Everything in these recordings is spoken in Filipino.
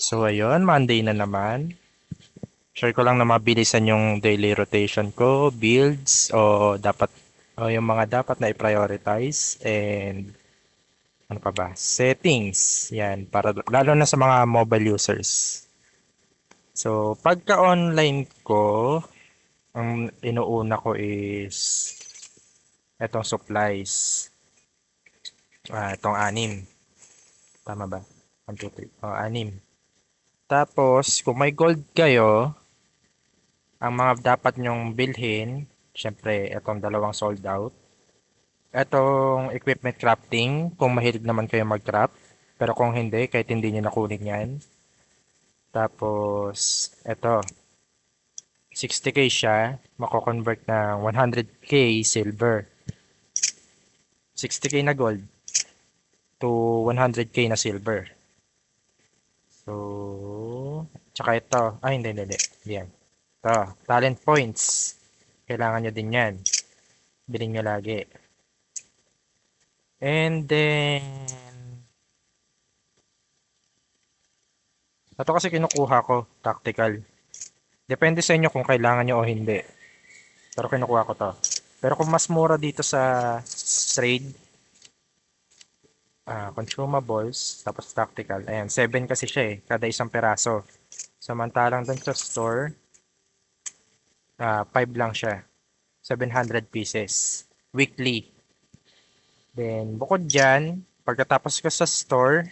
So ayun, Monday na naman. Share ko lang na mabilisan yung daily rotation ko, builds, o yung mga dapat na i-prioritize, and ano pa ba? Settings. Yan, para lalo na sa mga mobile users. So, pagka online ko, ang inuuna ko is etong supplies. Itong anim. Tama ba? 1, 2, 3. Anim. Tapos, kung may gold kayo, ang mga dapat nyong bilhin, syempre, itong dalawang sold out. Itong equipment crafting, kung mahilig naman kayo mag-craft. Pero kung hindi, kahit hindi nyo nakunin yan. Tapos, ito, 60k siya, mako-convert ng 100k silver. 60k na gold to 100k na silver. So, tsaka ito, hindi. Yan. Ito, talent points. Kailangan nyo din yan. Bilhin nyo lagi. And then, ito kasi kinukuha ko, tactical. Depende sa inyo kung kailangan nyo o hindi. Pero kinukuha ko to. Pero kung mas mura dito sa trade, consumables, tapos tactical. Ayan, 7 kasi siya kada isang peraso. Samantalang dun sa store, 5 lang siya. 700 pieces. Weekly. Then, bukod dyan, pagkatapos ko sa store,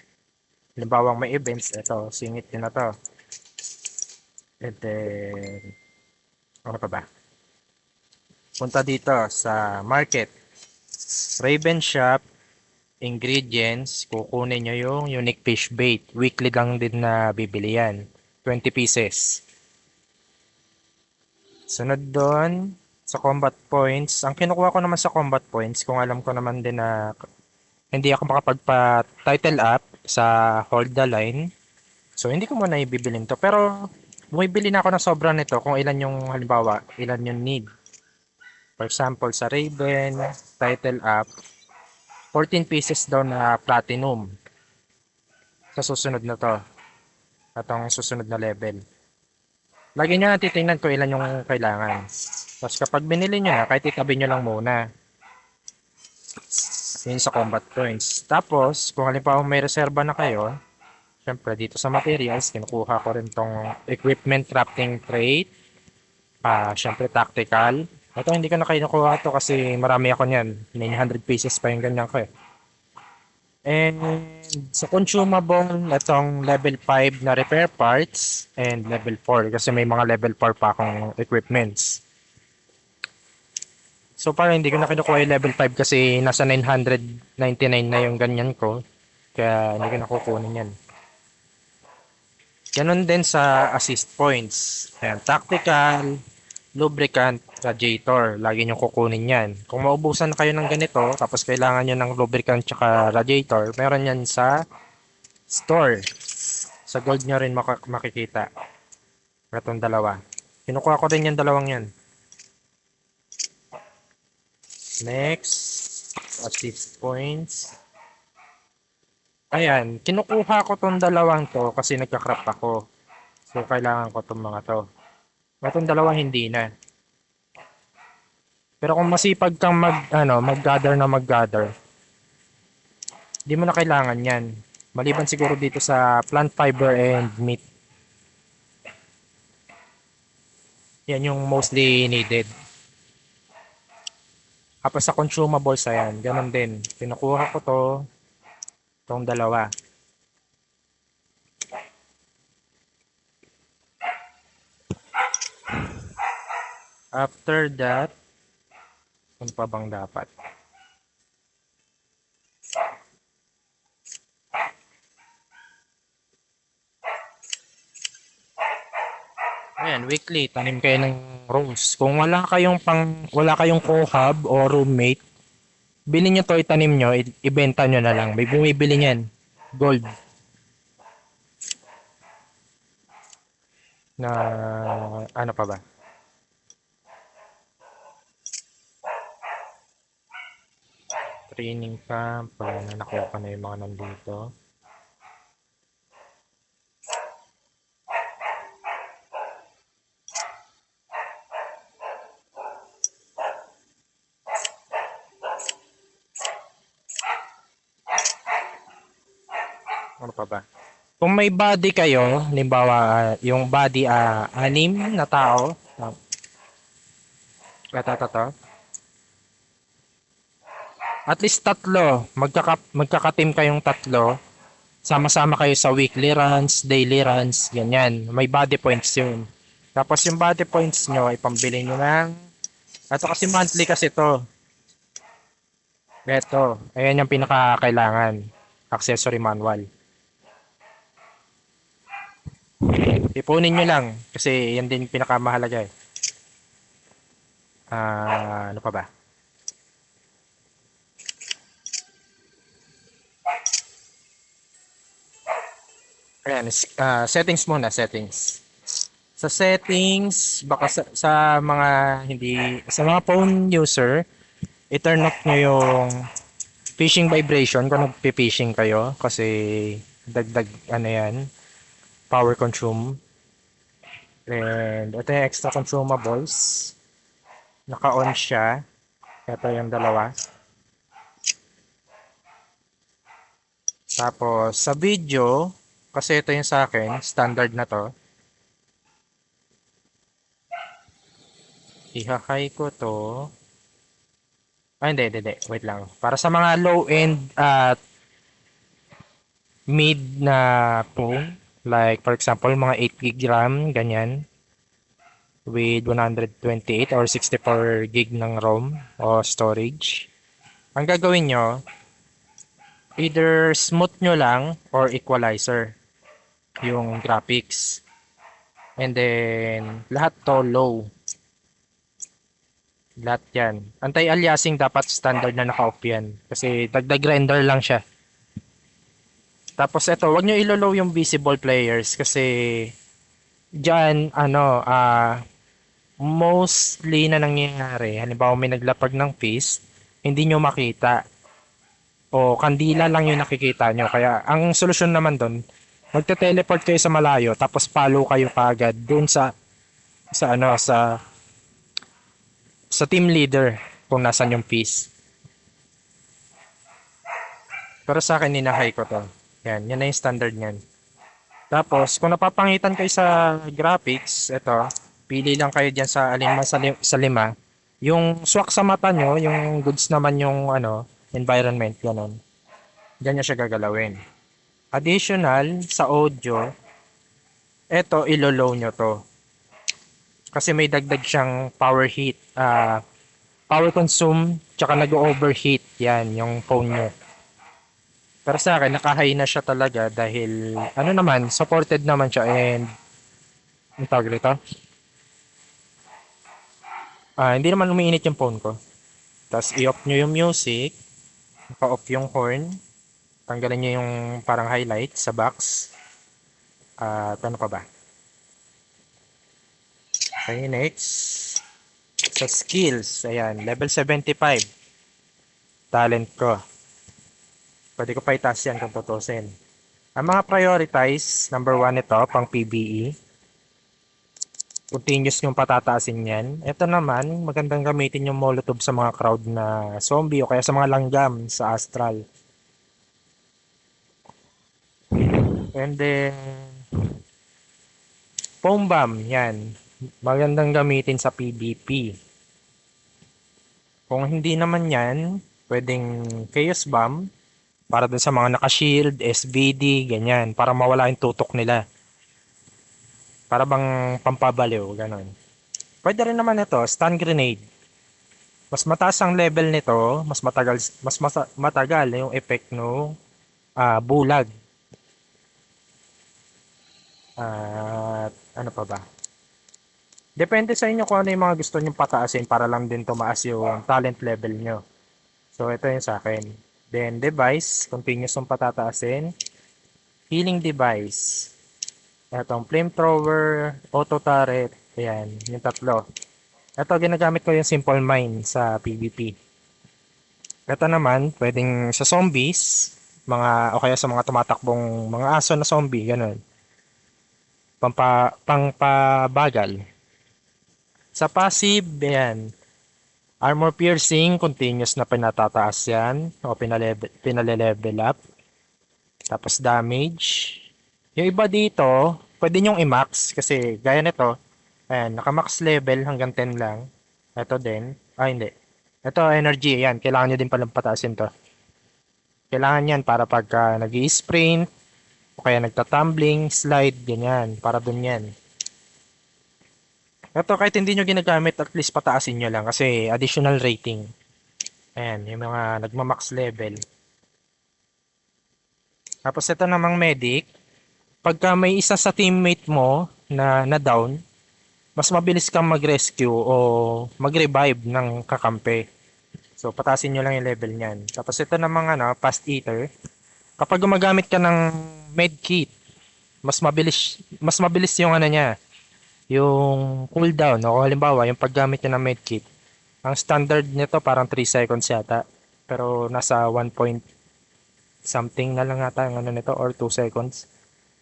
halimbawa may events, ito, singit din na to. And then, ano pa ba? Punta dito sa market. Raven Shop, ingredients, kukunin nyo yung unique fish bait. Weekly lang din na bibili yan. 20 pieces. Sunod doon, sa combat points. Ang kinukuha ko naman sa combat points, kung alam ko naman din na hindi ako makapagpa-title up sa hold the line. So, hindi ko muna ibibilin to. Pero, bumibili na ako ng sobra nito kung ilan yung, halimbawa, ilan yung need. For example, sa Raven, title up, 14 pieces daw na platinum sa susunod na to. Atong susunod na level. Lagi nyo na titingnan kung ilan yung kailangan. Tapos kapag binili nyo na, kahit itabi nyo lang muna. Yun sa combat points. Tapos, kung halimbawa may reserva na kayo, syempre dito sa materials, kinukuha ko rin tong equipment crafting crate. Syempre tactical. Ito hindi ko na kinukuha to kasi marami ako niyan. 900 pieces pa yung ganyan ko eh. And sa consumable, itong level 5 na repair parts and level 4 kasi may mga level 4 pa akong equipments. So parang hindi ko na kinukuha yung level 5 kasi nasa 999 na yung ganyan ko. Kaya hindi ko na kukunin yan. Ganon din sa assist points. Ayan, tactical, lubricant, radiator. Lagi nyo kukunin yan. Kung maubusan kayo ng ganito, tapos kailangan nyo ng lubricant tsaka radiator, meron yan sa store. Sa gold nyo rin makikita. Itong dalawa. Kinukuha ko din yung dalawang yan. Next, assist points. Ayan, kinukuha ko tong dalawang to kasi nagka-crop ako. So, kailangan ko tong mga to. Itong dalawa hindi na. Pero kung masipag kang mag-gather na mag-gather, di mo na kailangan yan. Maliban siguro dito sa plant fiber and meat. Yan yung mostly needed. Tapos sa consumables, ayan, ganun din. Kinukuha ko to, tong dalawa. After that, ano pa bang dapat? Ayan, weekly, tanim kayo ng rose. Kung wala kayong co-hub o roommate, bilhin nyo to, itanim nyo, ibenta nyo na lang. May bumibili niyan. Gold. Na, ano pa ba? Training camp, wala na nakuha ko na yung mga nandito. Ano pa ba? Kung may body kayo, halimbawa, yung body, 6 na tao, ito, at least tatlo, magkaka-team kayong tatlo, sama-sama kayo sa weekly runs, daily runs, ganyan. May body points yun. Tapos yung body points nyo, ipambili nyo ng, ito kasi monthly kasi to. Ito, ayan yung pinaka-kailangan. Accessory manual. Ipunin nyo lang, kasi yan din yung pinakamahalaga eh. Ano pa ba? Ayan, settings muna, settings. Sa settings, baka sa mga sa mga phone user, i-turn off nyo yung fishing vibration kung nagpi-fishing kayo kasi dagdag ano yan, power consume. And ito yung extra consumables. Naka-on siya. Ito yung dalawa. Tapos sa video, kasi ito yung sa akin, standard na to. Ihakay ko to. Hindi. Wait lang. Para sa mga low-end at mid na phone, like for example, mga 8 gig RAM, ganyan, with 128 or 64 gig ng ROM o storage. Ang gagawin nyo, either smooth nyo lang or equalizer yung graphics. And then, lahat to low. Lahat yan. Anti-aliasing dapat standard na naka-off yan. Kasi dagdag render lang siya. Tapos ito, wag nyo ilo-low yung visible players kasi diyan mostly na nangyayari, halimbawa may naglapag ng fish, hindi nyo makita o kandila lang yung nakikita nyo. Kaya ang solusyon naman doon, magte-teleport kayo sa malayo tapos follow kayo kaagad doon sa team leader kung nasan yung fish. Pero sa akin ninahay ko to. Yan na yung standard niyan. Tapos, kung napapangitan kayo sa graphics, ito, pili lang kayo dyan sa alin sa lima. Yung swak sa mata nyo, yung goods naman yung environment, ganun. Diyan nyo siya gagalawin. Additional, sa audio, ito, ilo-low nyo to. Kasi may dagdag siyang power heat, power consume, tsaka nag-overheat, yan, yung phone nyo. Pero sa akin, naka-high na siya talaga dahil, supported naman siya and, ang tawag rito? Hindi naman umiinit yung phone ko. Tapos, i-off nyo yung music, naka-off yung horn, tanggalin nyo yung parang highlight sa box. At ano pa ba? Okay, next. Sa skills, ayan, level 75. Talent ko. Pwede ko pa itaas yan kung tutusin. Ang mga prioritize, number 1 ito, pang PBE. Continuous yung patataasin yan. Ito naman, magandang gamitin yung Molotov sa mga crowd na zombie o kaya sa mga langgam sa Astral. And then, foam bomb, yan. Magandang gamitin sa PvP. Kung hindi naman yan, pwedeng Chaos Bomb para dun sa mga naka-shield, SVD, ganyan, para mawala yung tutok nila. Para bang pampabaliw, ganon. Pwede rin naman ito, stun grenade. Mas mataas ang level nito, mas matagal yung effect no bulag. At ano pa ba? Depende sa inyo kung ano yung mga gusto nyo pataasin para lang din tumaas yung talent level nyo. So ito yung sa akin. Then device, continuous yung patataasin. Healing device. Itong flamethrower, auto turret, ayan, yung tatlo. Ito ginagamit ko yung simple mine sa PvP. Ito naman, pwedeng sa zombies, o kaya sa mga tumatakbong mga aso na zombie, ganun. Pangpabagal. Sa passive, ayan, armor piercing, continuous na pinatataas yan, o pinale-level up. Tapos damage. Yung iba dito, pwede nyong i-max kasi gaya nito, ayan, naka-max level hanggang 10 lang. Ito din. Hindi. Ito, energy. Ayan, kailangan nyo din palang pataasin to. Kailangan yan para pagka nag-i-sprint, o kaya nagtatumbling, slide, ganyan. Para dun yan. Ito, kahit hindi nyo ginagamit, at least pataasin nyo lang kasi additional rating. Ayan, yung mga nagma-max level. Tapos ito namang medic. Pagka may isa sa teammate mo na down, mas mabilis kang mag-rescue o mag-revive ng kakampi. So, patasin nyo lang yung level niyan. Tapos ito namang fast eater. Kapag gumagamit ka ng medkit, mas mabilis yung niya, yung cooldown. O halimbawa, yung paggamit niya ng medkit. Ang standard nito parang 3 seconds yata. Pero nasa 1 point something na lang ata yung nito or 2 seconds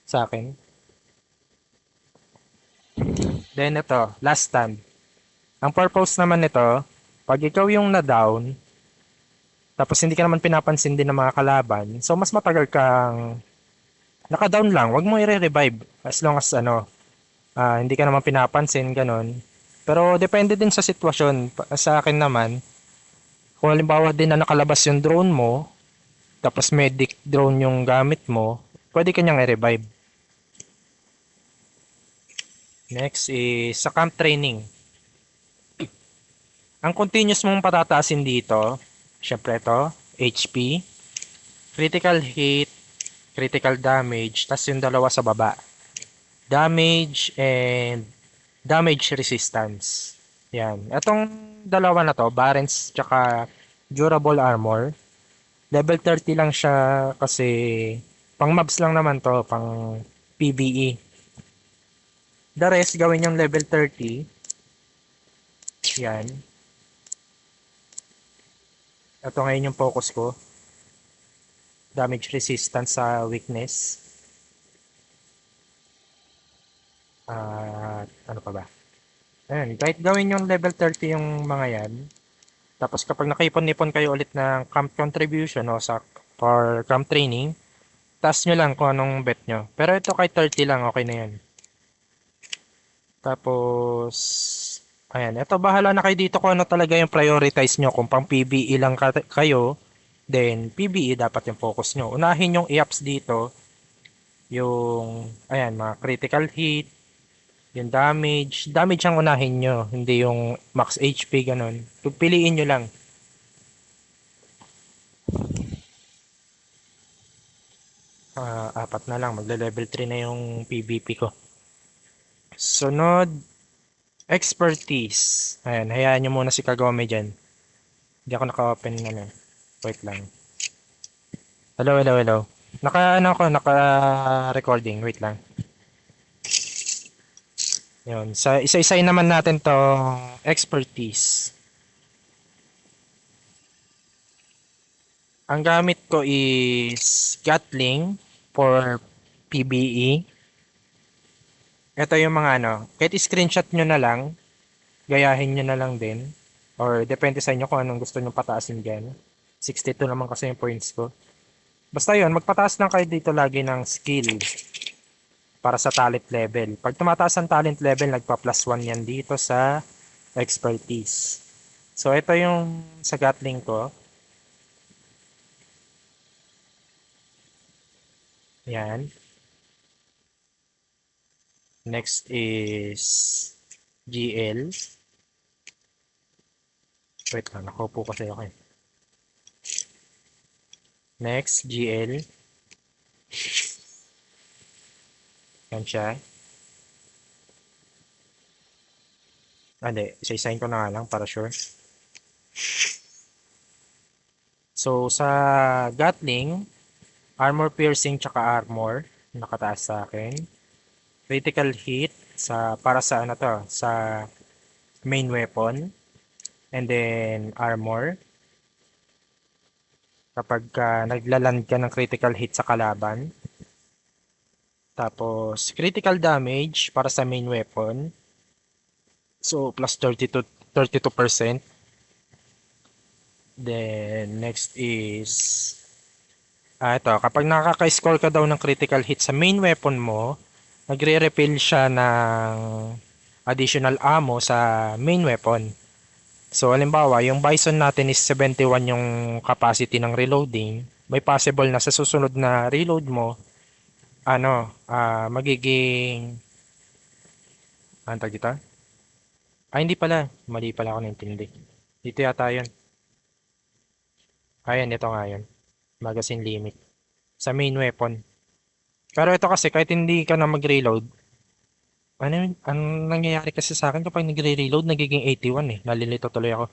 sa akin. Then ito, last stand. Ang purpose naman nito, pag ikaw yung na-down, tapos hindi ka naman pinapansin din ng mga kalaban, so mas matagal kang naka-down lang. Huwag mo i-revive as long as hindi ka naman pinapansin, ganun. Pero depende din sa sitwasyon. Sa akin naman, kung halimbawa din na nakalabas yung drone mo, tapos medic drone yung gamit mo, pwede ka niyang i-revive. Next is sa camp training. Ang continuous mong patataasin dito, syempre ito, HP, critical hit, critical damage, tas yung dalawa sa baba. Damage and damage resistance. Yan. Itong dalawa na to, Barents tsaka durable armor. Level 30 lang siya kasi pang mobs lang naman to, pang PvE. The rest, gawin yung level 30. Yan. Ito ngayon yung focus ko. Damage resistance sa weakness. Ano pa ba? Ayan, kahit gawin yung level 30 yung mga yan. Tapos kapag nakaipon-ipon kayo ulit ng camp contribution o sa for camp training, task nyo lang kung anong bet nyo. Pero ito kahit 30 lang, okay na yan. Tapos, ayan, ito bahala na kayo dito kung ano talaga yung prioritize nyo. Kung pang PvE lang kayo, then PvE dapat yung focus nyo. Unahin yung i-ups dito, yung, ayan, mga critical hit, yung damage. Damage ang unahin nyo, hindi yung max HP, ganun. Piliin nyo lang. Apat na lang, magle-level 3 na yung PvP ko. Sunod, expertise. Ayan, hayaan nyo muna si Kagome dyan. Hindi ako naka-open na. Wait lang. Hello, hello, hello. Naka-recording. Wait lang. Yun. Sa isa-isayin naman natin to expertise. Ang gamit ko is Gatling for PBE. Ito yung mga kahit screenshot nyo na lang, gayahin nyo na lang din. Or depende sa inyo kung anong gusto nyo pataasin dyan. 62 naman kasi yung points ko. Basta yun, magpataas lang kayo dito lagi ng skill para sa talent level. Pag tumataas ang talent level, nagpa-plus 1 yan dito sa expertise. So, ito yung sa Gatling ko. Yan. Next is GL. Wait lang, nakaupo kasi ako eh. Next, GL. Yan siya. Hindi, isa-isahin ko na nga lang para sure. So, sa Gatling, armor piercing tsaka armor, nakataas sa akin. Critical hit para sa sa main weapon. And then armor. Kapag naglaland ka ng critical hit sa kalaban. Tapos critical damage para sa main weapon. So plus 32%. Then next is Ito, kapag nakaka-score ka daw ng critical hit sa main weapon mo, nagre-refill siya ng additional ammo sa main weapon. So, halimbawa, yung Bison natin is 71 yung capacity ng reloading. May possible na sa susunod na reload mo, magiging, ano tawag dito? Hindi pala. Mali pala ako naintindi. Dito yata yun. Ayan, ito nga yun. Magazine limit. Sa main weapon. Pero ito kasi, kahit hindi ka na mag-reload, ano yun? Ang nangyayari kasi sa akin kapag nagre-reload, nagiging 81 eh. Nalilito tuloy ako.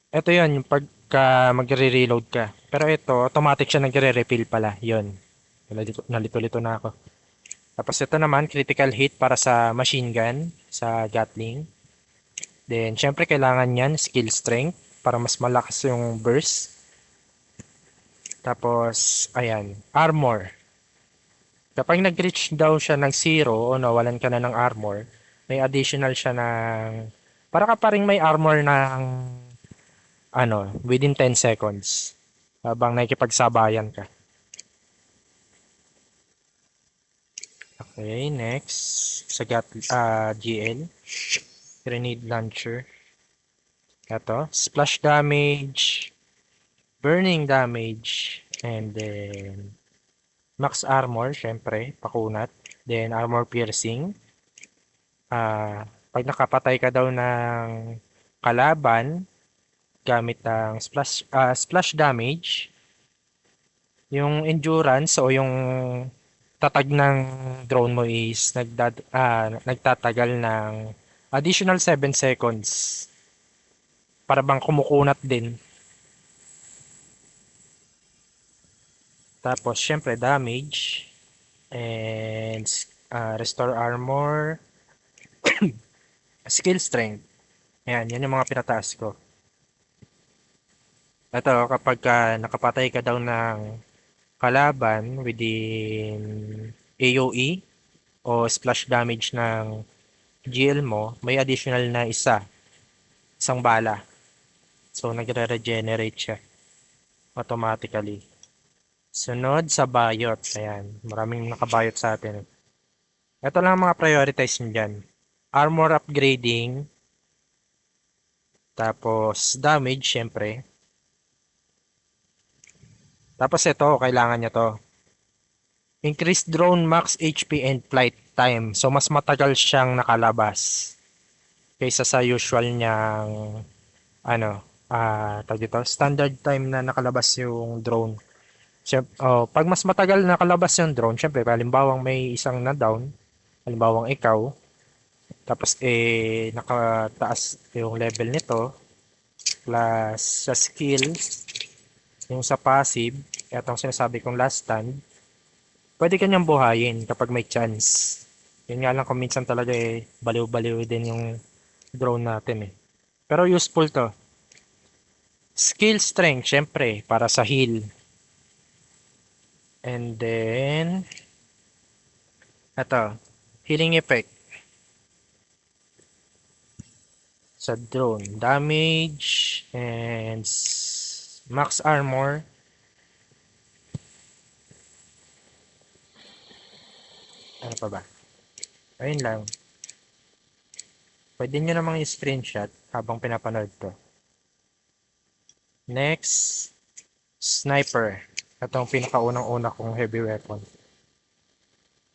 Ito yun, yung pagka magre-reload ka. Pero ito, automatic siya nagre-refill pala. Yun. Nalito-lito na ako. Tapos ito naman, critical hit para sa machine gun, sa Gatling. Then, syempre kailangan yan, skill strength, para mas malakas yung burst. Tapos, ayan, armor. Kapag nag-reach daw siya ng 0 o nawalan ka na ng armor, may additional siya ng, para ka pa rin may armor ng, within 10 seconds. Habang nakikipagsabayan ka. Okay, next. Sa GL. Grenade launcher. Ito. Splash damage. Burning damage. And then, max armor, syempre, pakunat. Then, armor piercing. Pag nakapatay ka daw ng kalaban, gamit ng splash damage, yung endurance o yung tatag ng drone mo is nagtatagal ng additional 7 seconds. Para bang kumukunat din. Tapos, syempre, damage. And restore armor. Skill strength. Ayan, yan yung mga pinataas ko. Ito, kapag nakapatay ka daw ng kalaban within AoE o splash damage ng GL mo, may additional na isang bala. So, nagre-regenerate siya automatically. Sunod sa bayot. Ayan, maraming nakabayot sa atin. Ito lang ang mga prioritize nyo dyan. Armor upgrading. Tapos, damage, syempre. Tapos ito, kailangan nyo to. Increase drone max HP and flight time. So, mas matagal siyang nakalabas kaysa sa usual niyang, tawag dito, standard time na nakalabas yung drone. Pag mas matagal nakalabas yung drone, syempre, halimbawang may isang na-down, halimbawang ikaw, tapos nakataas yung level nito, plus sa skill, yung sa passive, itong sinasabi kong last stand, pwede kanyang buhayin kapag may chance. Yun nga lang kung minsan talaga baliw-baliw din yung drone natin eh. Pero useful to. Skill strength, syempre, para sa heal. And then, ito, healing effect. Sa drone, damage and max armor. Ano pa ba? Ayun lang. Pwede nyo namang i-screenshot habang pinapanood to. Next, sniper. Ito ang pinakaunang-una kong heavy weapon.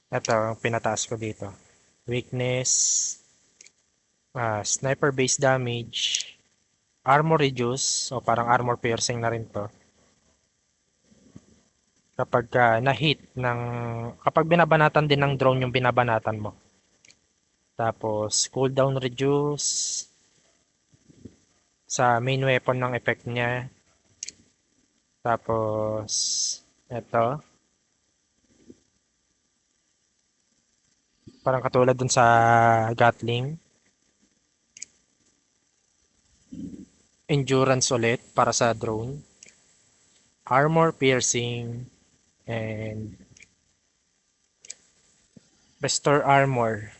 Ito ang pinataas ko dito. Weakness, sniper base damage, armor reduce, o parang armor piercing na rin to. Kapag kapag binabanatan din ng drone yung binabanatan mo. Tapos, cooldown reduce sa main weapon ng effect niya. Tapos, ito. Parang katulad dun sa Gatling. Endurance ulit para sa drone. Armor piercing. And restore armor.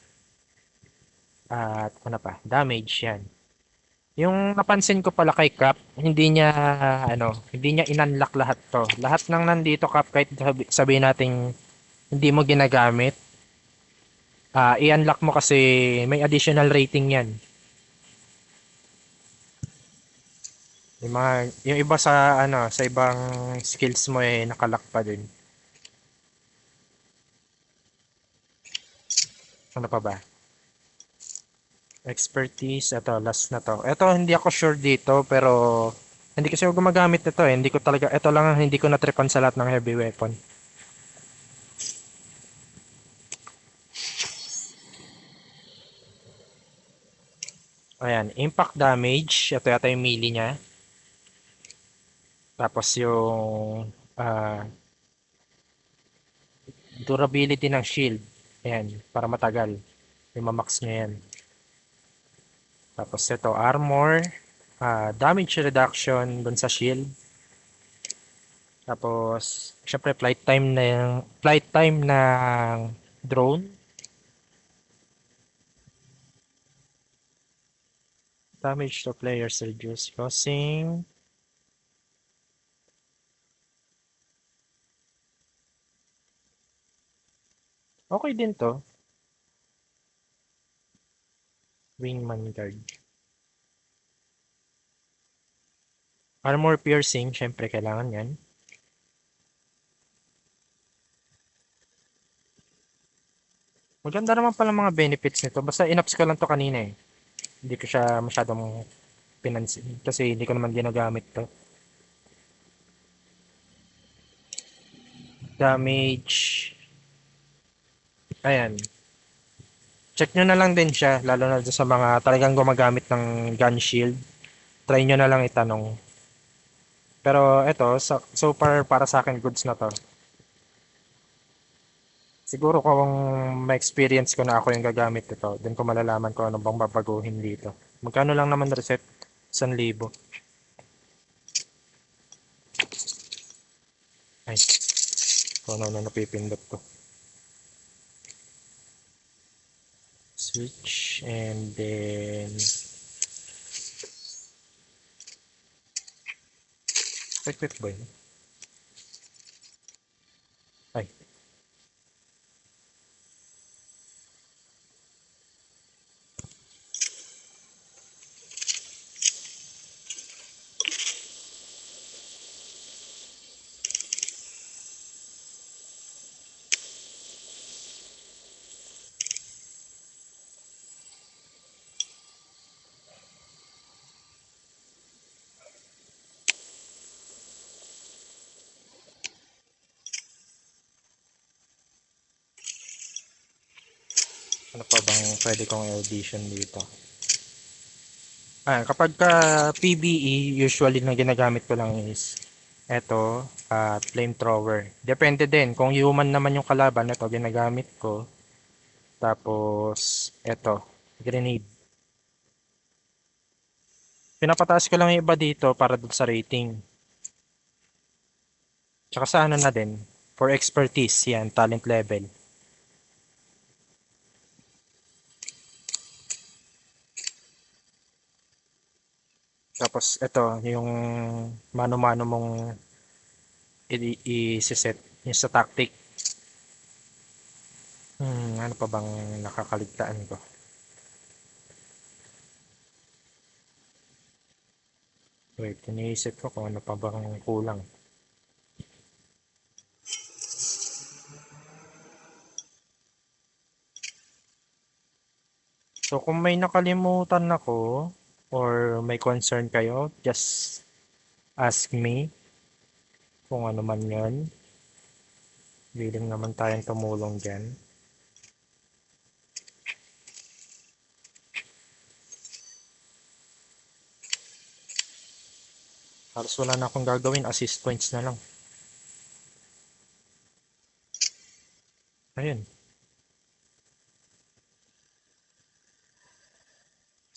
At ano pa? Damage yan. Yung napansin ko pala kay Cap, hindi niya in-unlock lahat 'to. Lahat ng nandito Cap kahit sabihin nating hindi mo ginagamit, i-unlock mo kasi may additional rating 'yan. Yung iba sa ibang skills mo nakalock pa din. Ano pa ba? Expertise, ito last na 'to. Ito hindi ako sure dito pero hindi kasi ako gumagamit nito eh. Hindi ko talaga ito lang ang hindi ko na-tripan sa lahat ng heavy weapon. Ayan, impact damage, ito yata yung melee niya. Tapos yung durability ng shield. Ayan, para matagal. Yung mamax niya yan. Tapos ito, armor. Damage reduction dun sa shield. Tapos, syempre, flight time ng drone. Damage to players reduce causing. Okay din to. Wingman guard. Armor piercing, syempre kailangan yan. Maganda naman pala mga benefits nito. Basta in-ups ko lang to kanina eh. Hindi ko siya masyadong pinansin kasi hindi ko naman ginagamit to. Damage. Ayan. Check nyo na lang din siya, lalo na sa mga talagang gumagamit ng gun shield. Try nyo na lang itanong. Pero eto, so far para sa akin goods na to. Siguro kung ma-experience ko na ako yung gagamit nito, dun ko malalaman kung ano bang babaguhin dito. Magkano lang naman reset? 1,000. Ay, kung ano na napipindot ko. Switch and then quick boy. Ay. Ano pa bang pwede kong i-audition dito? Kapag PBE, usually na ginagamit ko lang is eto, flamethrower. Depende din. Kung human naman yung kalaban, ito ginagamit ko. Tapos, eto, grenade. Pinapataas ko lang yung iba dito para dun sa rating. Tsaka sa ano na din, for expertise, yan, talent level. Tapos, ito, yung mano-mano mong i-set, yung sa tactic. Ano pa bang nakakaligtaan ko? Wait, iniisip ko kung ano pa bang kulang. So, kung may nakalimutan ako or may concern kayo, just ask me kung ano man yun. Willing naman tayong tumulong dyan. Halos wala na akong gagawin, assist points na lang. Ayun.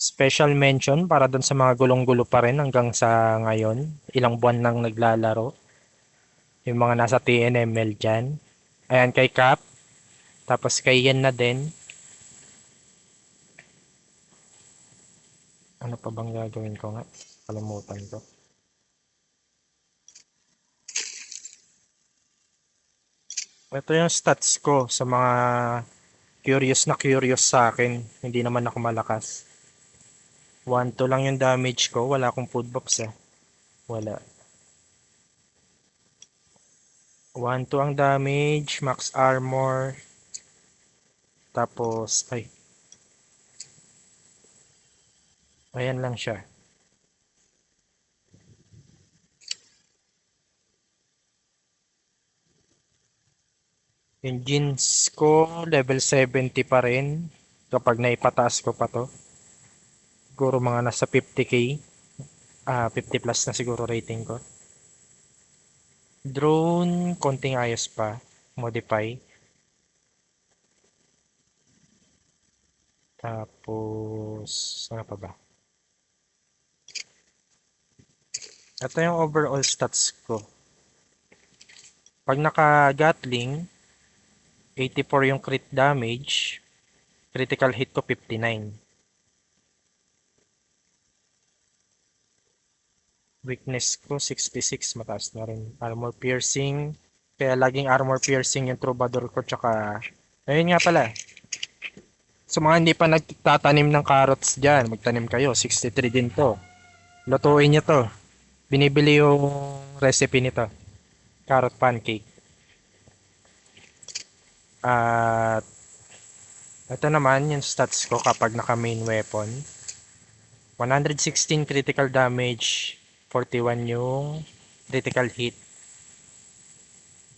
Special mention para dun sa mga gulong-gulo pa rin hanggang sa ngayon. Ilang buwan nang naglalaro. Yung mga nasa TNML dyan. Ayan kay Cap. Tapos kay Yen na din. Ano pa bang gagawin ko nga? Kalimutan ko. Ito yung stats ko sa mga curious sa akin. Hindi naman ako malakas. 1-2 lang yung damage ko. Wala akong food box eh. Wala. 1-2 ang damage. Max armor. Tapos, ay. Ayan lang siya. Yung jeans ko, level 70 pa rin. Kapag naipataas ko pa to. Siguro mga nasa 50k. 50 plus na siguro rating ko. Drone, konting ayos pa. Modify. Tapos, ano pa ba? Ito yung overall stats ko. Pag naka-Gatling, 84 yung crit damage. Critical hit ko 59. Weakness ko 66, mataas na rin. Armor piercing. Kaya laging armor piercing yung troubadour ko. Tsaka, ayun nga pala. Sa mga hindi pa nagtatanim ng carrots dyan, magtanim kayo. 63 din to. Lutuin nyo to. Binibili yung recipe nito. Carrot pancake. At ito naman yung stats ko kapag naka main weapon. 116 critical damage, 41 yung critical hit.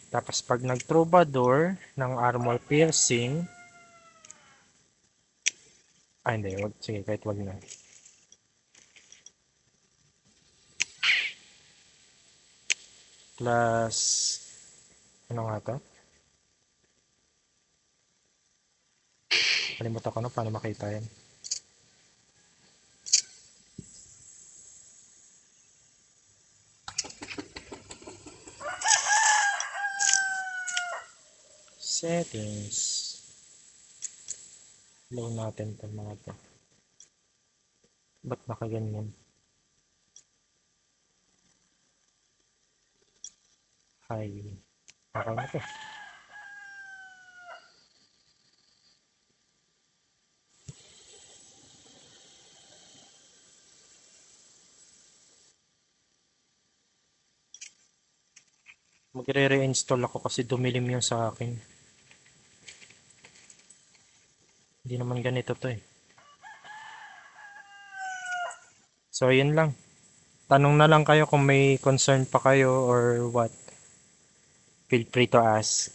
Tapos pag nag-troubadour ng armor piercing, hindi, wag, sige, kahit wag na. Plus, ano nga to? Kalimutan ko na paano makita yan. Settings. Low natin ito mga to. Ba't nakaganyan? Hi. Okay na to. Magre-reinstall ako kasi dumilim yung sa akin. Hindi naman ganito to eh. So, yun lang. Tanong na lang kayo kung may concern pa kayo or what. Feel free to ask.